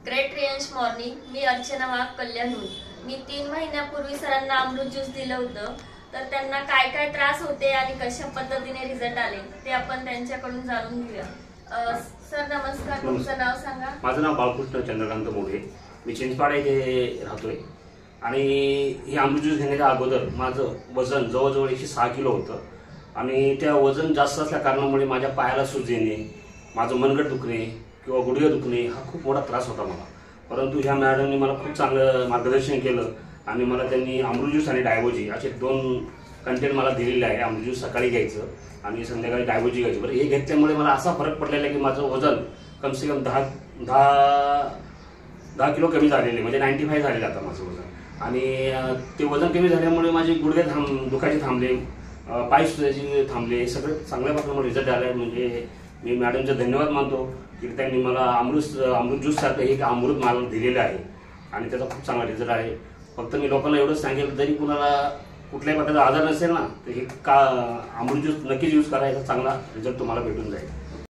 Great Riyansh morning. मी अर्चना वाघ, कल्याणहून. मी 3 महिन्यापूर्वी सरांना अमृत ज्यूस दिलं होतं. तर त्यांना काय काय त्रास होते आणि कशा पद्धतीने रिझल्ट आले ते आपण त्यांच्याकडून जाणून घेऊया. सर नमस्कार, तुमचं नाव सांगा. माझं नाव बाळकृष्ण चंद्रकांत मोढे. मी चिंचपाडा येथे राहतोय आणि हे अमृत ज्यूस घेण्याच्या अगोदर माझं वजन जवळजवळ 106 किलो होतं आणि त्या वजन जास्त असल्या कारणामुळे माझ्या पायाला सूज येणे, माझं मनगट दुखणे किंवा गुडघे दुखणे हा खूप मोठा त्रास होता मला. परंतु ह्या मॅडमने मला खूप चांगलं मार्गदर्शन केलं आणि मला त्यांनी अमृत ज्यूस आणि डायबोजी असे 2 कंटेंट मला दिलेले आहे. अमृत ज्यूस सकाळी घ्यायचं आणि संध्याकाळी डायबोजी घ्यायचं. बरं, हे घेतल्यामुळे मला असा फरक पडलेला आहे की माझं वजन कमसे कम 10 किलो कमी झालेले, म्हणजे 95 झालेलं आता माझं वजन. आणि ते वजन कमी झाल्यामुळे माझे गुडघे दुखायचे थांबले, पाय सुजायचे थांबले, सगळे चांगल्या प्रकारे रिझल्ट आले. म्हणजे मी मॅडमचे धन्यवाद मानतो की त्यांनी मला अमृत ज्यूस सारखं हे अमृत मला दिलेलं आहे आणि त्याचा खूप चांगला रिझल्ट आहे. फक्त मी लोकांना एवढंच सांगेल, जरी कुणाला कुठल्याही प्रकारचा आजार नसेल ना, तर हे अमृत ज्यूस नक्कीच यूज करा. याचा चांगला रिझल्ट तुम्हाला भेटून जाईल.